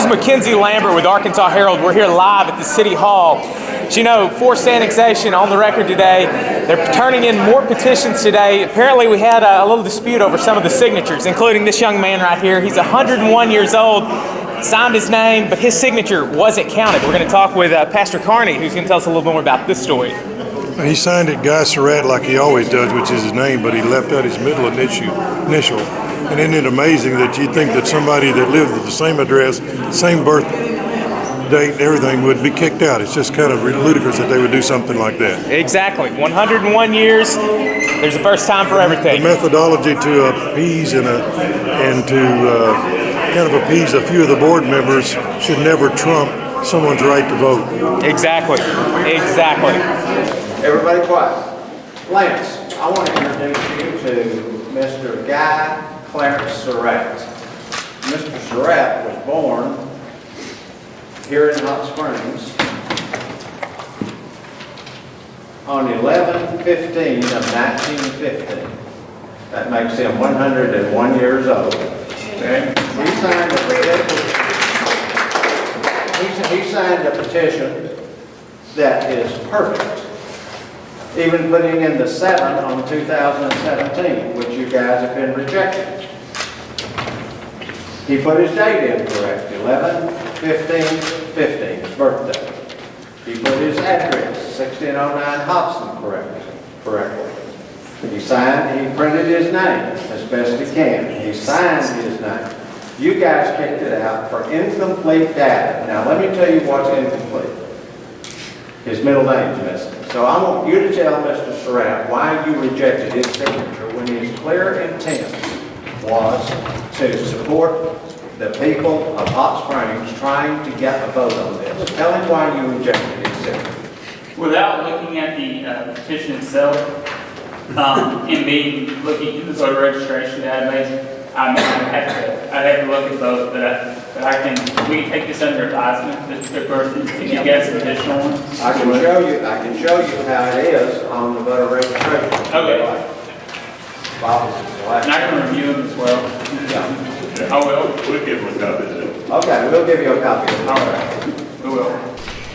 is Mackenzie Lambert with Arkansas Herald. We're here live at the City Hall. As you know, forced annexation on the record today. They're turning in more petitions today. Apparently we had a little dispute over some of the signatures, including this young man right here. He's 101 years old, signed his name, but his signature wasn't counted. We're going to talk with Pastor Carney, who's going to tell us a little more about this story. He signed it Guy Surratt like he always does, which is his name, but he left out his middle initial. And isn't it amazing that you'd think that somebody that lived at the same address, same birth date and everything would be kicked out? It's just kind of ludicrous that they would do something like that. Exactly. 101 years, there's a first time for everything. The methodology to appease and to kind of appease a few of the board members should never trump someone's right to vote. Exactly. Everybody quiet. Lance, I want to introduce you to Mr. Guy Clarence Surratt. Mr. Surratt was born here in Hot Springs on 11/15 of 1915. That makes him 101 years old. Okay? He signed a petition that is perfect. Even putting in the 7 on 2017, which you guys have been rejecting. He put his date in correct, 11/15/15, his birthday. He put his address, 1609 Hobson, correctly. He signed, he printed his name as best he can. He signed his name. You guys kicked it out for incomplete data. Now let me tell you what's incomplete. His middle name's missing. So I want you to tell Mr. Surratt why you rejected his signature when his clear intent was to support the people of Hot Springs trying to get a vote on this. Tell him why you rejected his signature. Without looking at the petition itself, and looking at the voter registration database, I'd have to look at both, but we can take this under advisement. If you get some additional ones, I can show you how it is on the voter registration. Okay. And I can review them as well. Yeah. I will. We'll give them a copy of it. Okay, we'll give you a copy of it. All right. We will.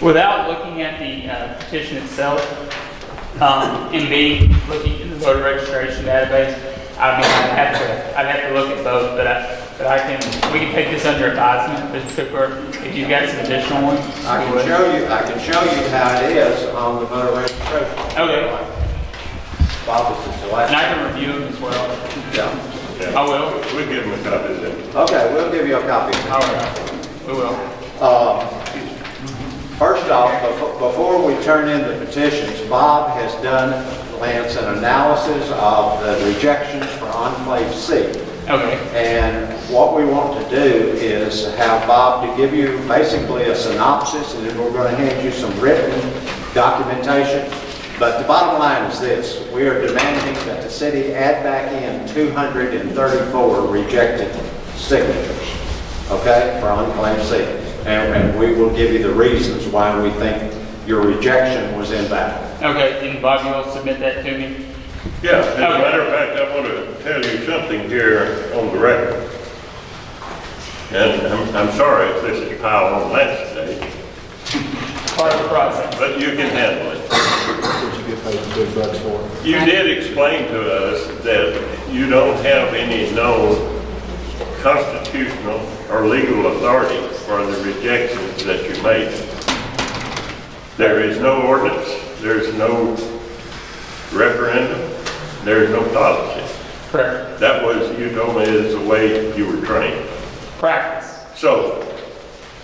Without looking at the petition itself, and looking at the voter registration database, I'd have to look at both, but we can take this under advisement, Mr. Cooper, if you've got some additional ones. I can show you how it is on the voter registration. Okay. And And I can review them as well. Yeah. I will. We'll give them a copy of it. Okay, we'll give you a copy of it. All right. We will. First off, before we turn in the petitions, Bob has done, Lance, an analysis of the rejections for Enclave C. Okay. And what we want to do is have Bob to give you basically a synopsis, and then we're going to hand you some written documentation. But the bottom line is this: we are demanding that the city add back in 234 rejected signatures, okay, for Enclave C. And we will give you the reasons why we think your rejection was invalid. Okay, and Bob, you will submit that to me? Yeah, as a matter of fact, I want to tell you something here on the record. And I'm sorry if this is piled on Lance today, Part of the process. but you can handle it. You did explain to us that you don't have any known constitutional or legal authority for the rejections that you made. There is no ordinance, there's no referendum, there's no policy. Correct. That was, you told me, is the way you were trained. Practice. So,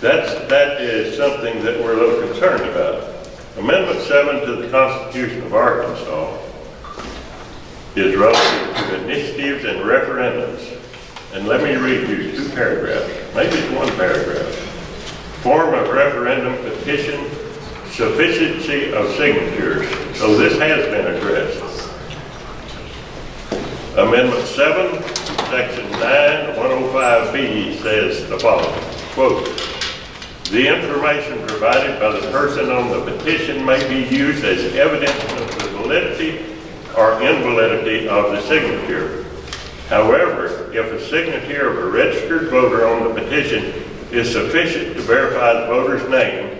that is something that we're a little concerned about. Amendment 7 to the Constitution of Arkansas is relative to initiatives and referendums. And let me read you 2 paragraphs, maybe it's 1 paragraph. Form of referendum petition, sufficiency of signatures. So this has been addressed. Amendment 7, Section 9, 105B says the following, quote, the information provided by the person on the petition may be used as evidence of the validity or invalidity of the signature. However, if a signature of a registered voter on the petition is sufficient to verify the voter's name,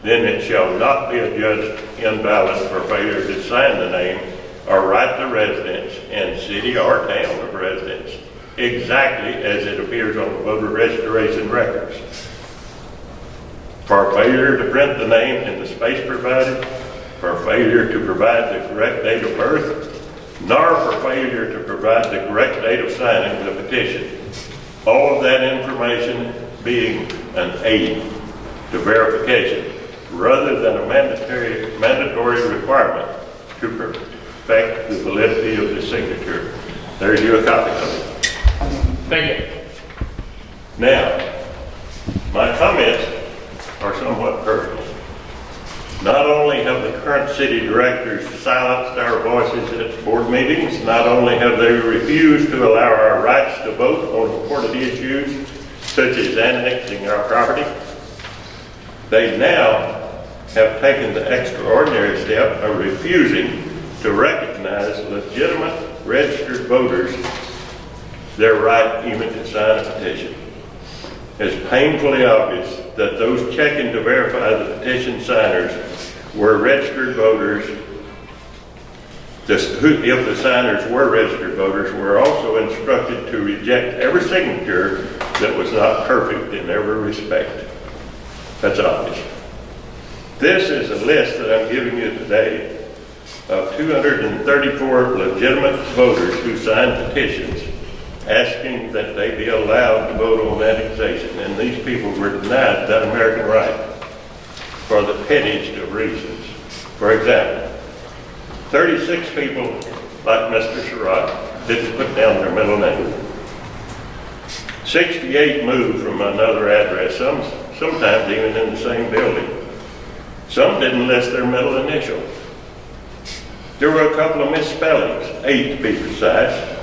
then it shall not be adjudged invalid for failure to sign the name or write the residence and city or town of residence exactly as it appears on the voter registration records. For failure to print the name in the space provided, for failure to provide the correct date of birth, nor for failure to provide the correct date of signing the petition. All of that information being an aid to verification rather than a mandatory requirement to perfect the validity of the signature. There's your copy of it. Thank you. Now, my comments are somewhat personal. Not only have the current city directors silenced our voices at board meetings, not only have they refused to allow our rights to vote on important issues such as annexing our property, they now have taken the extraordinary step of refusing to recognize legitimate registered voters their right even to sign a petition. It's painfully obvious that those checking to verify the petition signers were registered voters. If the signers were registered voters, were also instructed to reject every signature that was not perfect in every respect. That's obvious. This is a list that I'm giving you today of 234 legitimate voters who signed petitions asking that they be allowed to vote on annexation, and these people were denied that American right for the pettiest of reasons. For example, 36 people, like Mr. Surratt, didn't put down their middle name. 68 moved from another address, sometimes even in the same building. Some didn't list their middle initial. There were a couple of misspellings, 8 to be precise.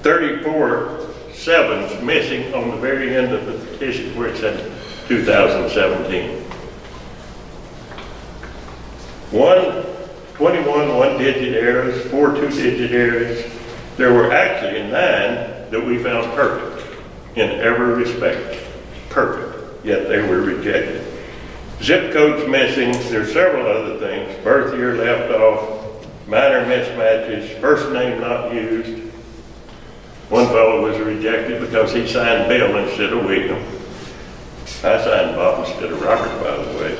34 sevens missing on the very end of the petition where it said 2017. 21 one-digit errors, 4 two-digit errors. There were actually 9 that we found perfect in every respect. Perfect, yet they were rejected. Zip codes missing, there's several other things. Birth year left off, minor mismatches, first name not used. One fellow was rejected because he signed Bill instead of William. I signed Bob instead of Robert, by the way.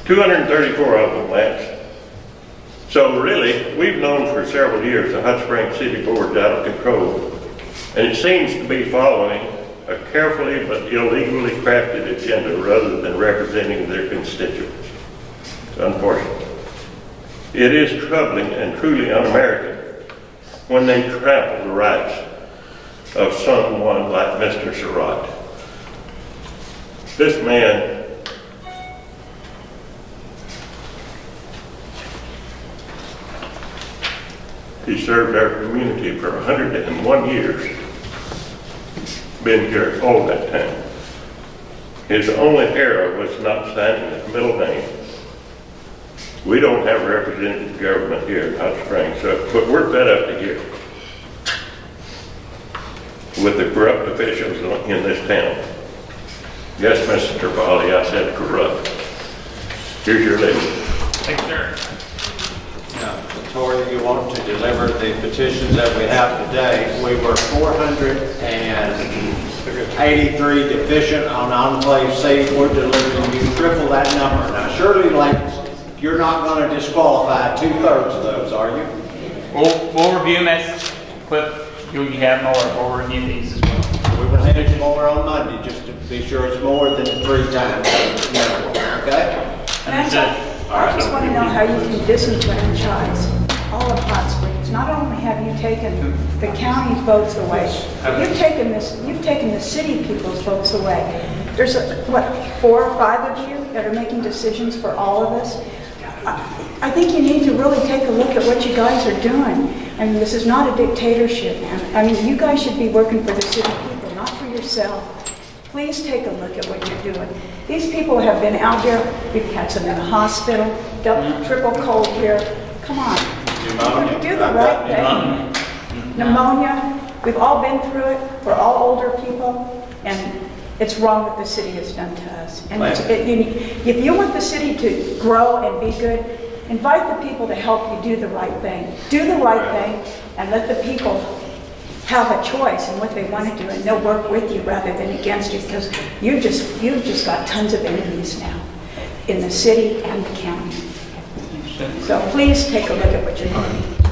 234 of them lapsed. So really, we've known for several years the Hot Springs City Board's out of control, and it seems to be following a carefully but illegally crafted agenda rather than representing their constituents. It's unfortunate. It is troubling and truly un-American when they trample the rights of someone like Mr. Surratt. This man he served our community for 101 years. Been here all that time. His only error was not signing his middle name. We don't have representative government here in Hot Springs, but we're fed up to here with the corrupt officials in this town. Yes, Mr. Tripoli, I said corrupt. Here's your list. Thank you, sir. Tori, you want to deliver the petitions that we have today. We were 483 deficient on enclave C. We're delivering you triple that number. Now, surely, ladies, you're not going to disqualify 2/3 of those, are you? We'll review them as Cliff. You have more. We'll review these as well. We will send you more on Monday just to be sure it's more than 3 times. Okay? I just want to know how you can disenfranchise all of Hot Springs. Not only have you taken the county votes away, but you've taken the city people's votes away. There's, 4 or 5 of you that are making decisions for all of us. I think you need to really take a look at what you guys are doing. I mean, this is not a dictatorship, man. I mean, you guys should be working for the city people, not for yourself. Please take a look at what you're doing. These people have been out here. We've had some in the hospital, double, triple cold here. Come on. Pneumonia. Do the right thing. Pneumonia. We've all been through it. We're all older people. And It's wrong what the city has done to us. And if you want the city to grow and be good, invite the people to help you do the right thing. Do the right thing and let the people have a choice in what they want to do, and they'll work with you rather than against you, because you've just got tons of enemies now in the city and the county. So please take a look at what you're doing.